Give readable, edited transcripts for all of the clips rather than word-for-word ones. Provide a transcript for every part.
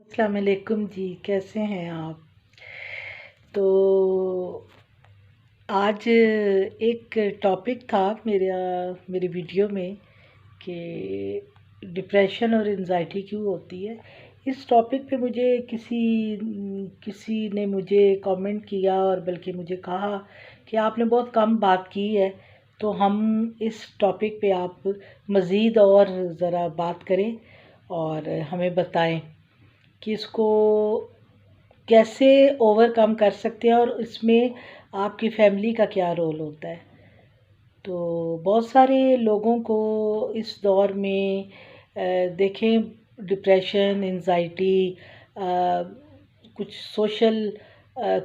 अस्सलाम वालेकुम जी, कैसे हैं आप? तो आज एक टॉपिक था मेरी वीडियो में कि डिप्रेशन और एंजाइटी क्यों होती है। इस टॉपिक पे मुझे किसी ने मुझे कमेंट किया और बल्कि मुझे कहा कि आपने बहुत कम बात की है, तो हम इस टॉपिक पे आप मज़ीद और ज़रा बात करें और हमें बताएं कि इसको कैसे ओवरकम कर सकते हैं और इसमें आपकी फैमिली का क्या रोल होता है। तो बहुत सारे लोगों को इस दौर में देखें, डिप्रेशन, एंजाइटी, कुछ सोशल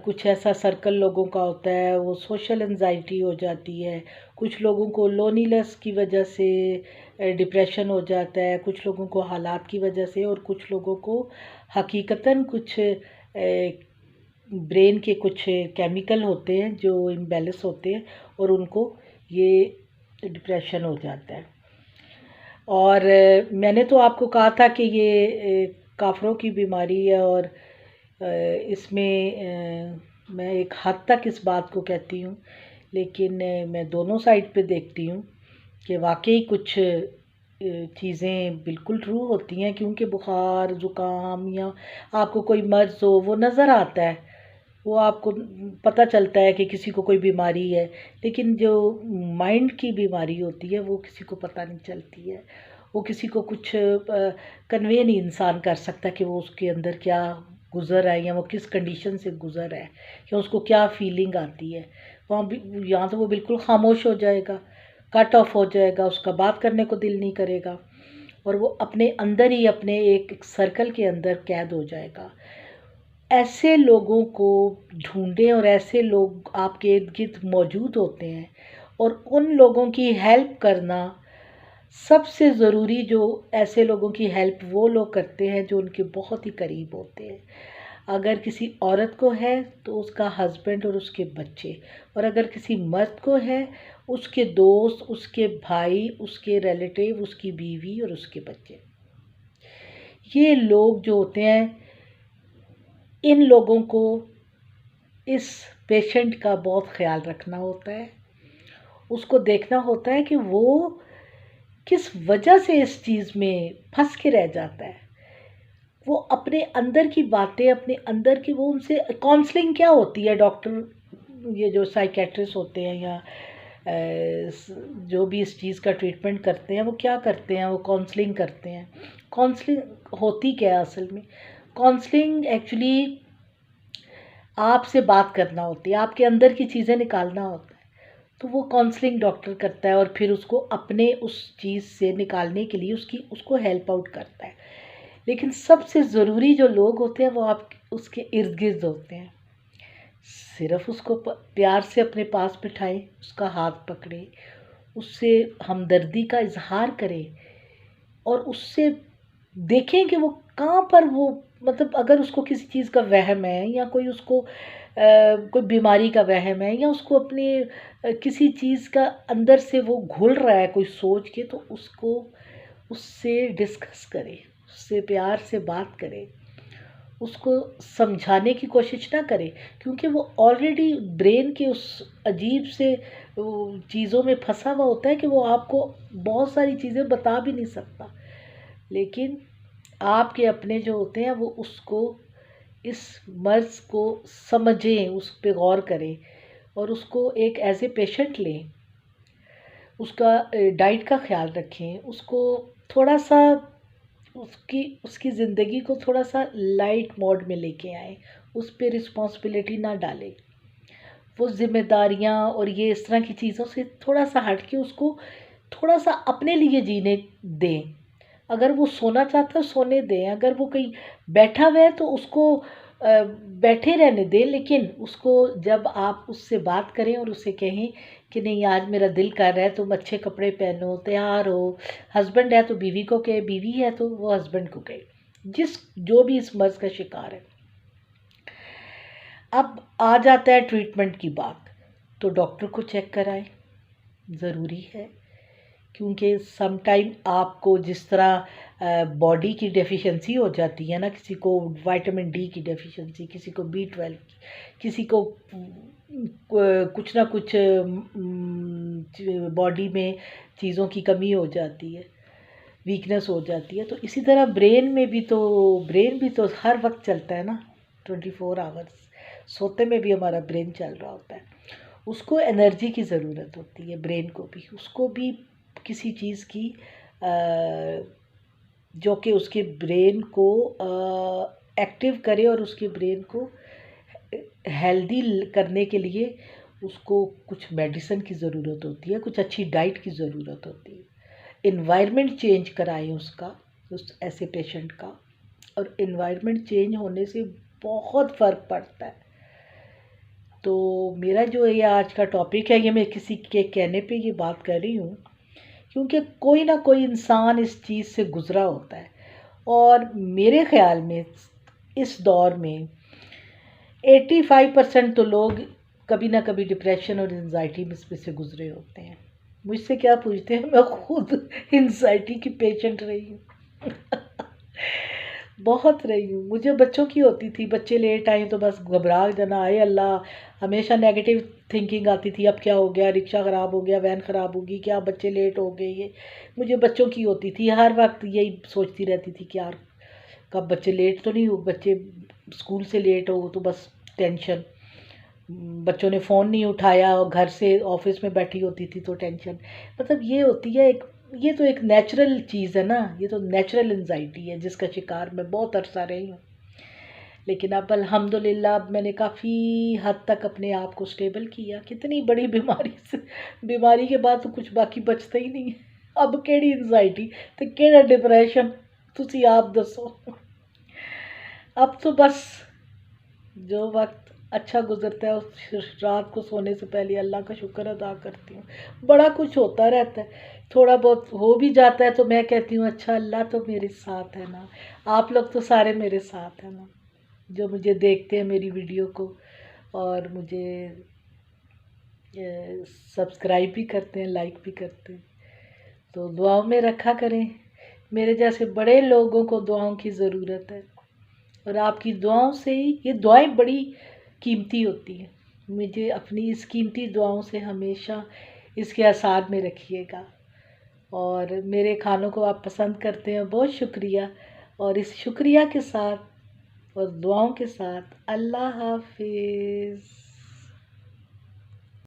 कुछ ऐसा सर्कल लोगों का होता है, वो सोशल एंजाइटी हो जाती है। कुछ लोगों को लोनीनेस की वजह से डिप्रेशन हो जाता है, कुछ लोगों को हालात की वजह से, और कुछ लोगों को हकीकतन कुछ ब्रेन के कुछ केमिकल होते हैं जो इम्बैलेंस होते हैं और उनको ये डिप्रेशन हो जाता है। और मैंने तो आपको कहा था कि ये काफ़रों की बीमारी है, और इसमें मैं एक हद तक इस बात को कहती हूँ, लेकिन मैं दोनों साइड पे देखती हूँ कि वाकई कुछ चीज़ें बिल्कुल ट्रू होती हैं, क्योंकि बुखार ज़ुकाम या आपको कोई मर्ज़ हो वो नज़र आता है, वो आपको पता चलता है कि किसी को कोई बीमारी है। लेकिन जो माइंड की बीमारी होती है वो किसी को पता नहीं चलती है, वो किसी को कुछ कन्वे नहीं इंसान कर सकता कि वो उसके अंदर क्या गुज़र है या वो किस कंडीशन से गुज़र है या उसको क्या फीलिंग आती है। वहाँ भी यहाँ तो वो बिल्कुल खामोश हो जाएगा, कट ऑफ हो जाएगा, उसका बात करने को दिल नहीं करेगा और वो अपने अंदर ही अपने एक सर्कल के अंदर कैद हो जाएगा। ऐसे लोगों को ढूंढें, और ऐसे लोग आपके इर्द गिर्द मौजूद होते हैं, और उन लोगों की हेल्प करना सबसे ज़रूरी। जो ऐसे लोगों की हेल्प वो लोग करते हैं जो उनके बहुत ही करीब होते हैं। अगर किसी औरत को है तो उसका हस्बैंड और उसके बच्चे, और अगर किसी मर्द को है उसके दोस्त, उसके भाई, उसके रिलेटिव, उसकी बीवी और उसके बच्चे। ये लोग जो होते हैं, इन लोगों को इस पेशेंट का बहुत ख्याल रखना होता है। उसको देखना होता है कि वो किस वजह से इस चीज़ में फंस के रह जाता है। वो अपने अंदर की बातें, अपने अंदर की, वो उनसे काउंसलिंग क्या होती है। डॉक्टर, ये जो साइकेट्रिस्ट होते हैं या जो भी इस चीज़ का ट्रीटमेंट करते हैं, वो क्या करते हैं, वो काउंसलिंग करते हैं। काउंसलिंग होती क्या है असल में? काउंसलिंग एक्चुअली आपसे बात करना होती है, आपके अंदर की चीज़ें निकालना होता है। तो वो काउंसलिंग डॉक्टर करता है और फिर उसको अपने उस चीज़ से निकालने के लिए उसको हेल्प आउट करता है। लेकिन सबसे ज़रूरी जो लोग होते हैं वो आप उसके इर्द गिर्द होते हैं। सिर्फ उसको प्यार से अपने पास बिठाएं, उसका हाथ पकड़े, उससे हमदर्दी का इजहार करें, और उससे देखें कि वो कहाँ पर वो, मतलब अगर उसको किसी चीज़ का वहम है या कोई उसको कोई बीमारी का वहम है या उसको अपने किसी चीज़ का अंदर से वो घुल रहा है कोई सोच के, तो उसको उससे डिस्कस करें, उससे प्यार से बात करें, उसको समझाने की कोशिश ना करें, क्योंकि वो ऑलरेडी ब्रेन के उस अजीब से चीज़ों में फंसा हुआ होता है कि वो आपको बहुत सारी चीज़ें बता भी नहीं सकता। लेकिन आपके अपने जो होते हैं वो उसको, इस मर्ज़ को समझें, उस पे गौर करें और उसको एक एज ए पेशेंट लें। उसका डाइट का ख्याल रखें, उसको थोड़ा सा उसकी ज़िंदगी को थोड़ा सा लाइट मोड में लेके आएँ, उस पे रिस्पॉन्सिबिलिटी ना डालें। वो ज़िम्मेदारियाँ और ये इस तरह की चीज़ों से थोड़ा सा हट के उसको थोड़ा सा अपने लिए जीने दें। अगर वो सोना चाहता है सोने दें, अगर वो कहीं बैठा हुआ है तो उसको बैठे रहने दें, लेकिन उसको जब आप उससे बात करें और उससे कहें कि नहीं आज मेरा दिल कर रहा है, तुम अच्छे कपड़े पहनो, तैयार हो। हस्बैंड है तो बीवी को कहे, बीवी है तो वो हस्बैंड को कहे, जो भी इस मर्ज़ का शिकार है। अब आ जाता है ट्रीटमेंट की बात, तो डॉक्टर को चेक कराएं, ज़रूरी है। क्योंकि सम टाइम आपको जिस तरह बॉडी की डेफिशिएंसी हो जाती है ना, किसी को विटामिन डी की डेफिशिएंसी, किसी को B12 की, किसी को कुछ ना कुछ बॉडी में चीज़ों की कमी हो जाती है, वीकनेस हो जाती है। तो इसी तरह ब्रेन भी तो हर वक्त चलता है ना, 24 आवर्स। सोते में भी हमारा ब्रेन चल रहा होता है, उसको एनर्जी की ज़रूरत होती है, ब्रेन को भी, उसको भी किसी चीज़ की जो कि उसके ब्रेन को एक्टिव करे और उसके ब्रेन को हेल्दी करने के लिए उसको कुछ मेडिसिन की ज़रूरत होती है, कुछ अच्छी डाइट की ज़रूरत होती है। इन्वायरमेंट चेंज कराएं उसका, उस ऐसे पेशेंट का, और इन्वायरमेंट चेंज होने से बहुत फ़र्क पड़ता है। तो मेरा जो ये आज का टॉपिक है, ये मैं किसी के कहने पे ये बात कर रही हूँ, क्योंकि कोई ना कोई इंसान इस चीज़ से गुज़रा होता है। और मेरे ख़्याल में इस दौर में 85% तो लोग कभी ना कभी डिप्रेशन और एंजाइटी में से गुज़रे होते हैं। मुझसे क्या पूछते हैं, मैं खुद एंजाइटी की पेशेंट रही हूँ। बहुत रही हूँ। मुझे बच्चों की होती थी, बच्चे लेट आए तो बस घबरा जाना, आए अल्लाह, हमेशा नेगेटिव थिंकिंग आती थी, अब क्या हो गया, रिक्शा ख़राब हो गया, वैन ख़राब होगी क्या, बच्चे लेट हो गए, ये मुझे बच्चों की होती थी। हर वक्त यही सोचती रहती थी कि यार कब बच्चे लेट तो नहीं हो, बच्चे स्कूल से लेट हो तो बस टेंशन, बच्चों ने फ़ोन नहीं उठाया और घर से ऑफिस में बैठी होती थी तो टेंशन। मतलब ये होती है एक, ये तो एक नेचुरल चीज़ है ना, ये तो नेचुरल एंजाइटी है जिसका शिकार मैं बहुत अरसा रही हूँ। लेकिन अब अल्हम्दुलिल्लाह अब मैंने काफ़ी हद तक अपने आप को स्टेबल किया। कितनी बड़ी बीमारी से, बीमारी के बाद तो कुछ बाकी बचता ही नहीं है। अब केड़ी एंजाइटी तो केड़ा डिप्रेशन, तुसी आप दसो। अब तो बस जो वक्त अच्छा गुजरता है उस रात को सोने से पहले अल्लाह का शुक्र अदा करती हूँ। बड़ा कुछ होता रहता है, थोड़ा बहुत हो भी जाता है तो मैं कहती हूँ अच्छा अल्लाह तो मेरे साथ है ना, आप लोग तो सारे मेरे साथ हैं ना, जो मुझे देखते हैं मेरी वीडियो को और मुझे सब्सक्राइब भी करते हैं, लाइक भी करते हैं। तो दुआओं में रखा करें, मेरे जैसे बड़े लोगों को दुआओं की ज़रूरत है, और आपकी दुआओं से ही, ये दुआएं बड़ी कीमती होती हैं। मुझे अपनी इस कीमती दुआओं से हमेशा इसके आसार में रखिएगा। और मेरे खानों को आप पसंद करते हैं, बहुत शुक्रिया। और इस शुक्रिया के साथ और दुआओं के साथ अल्लाह हाफिज़।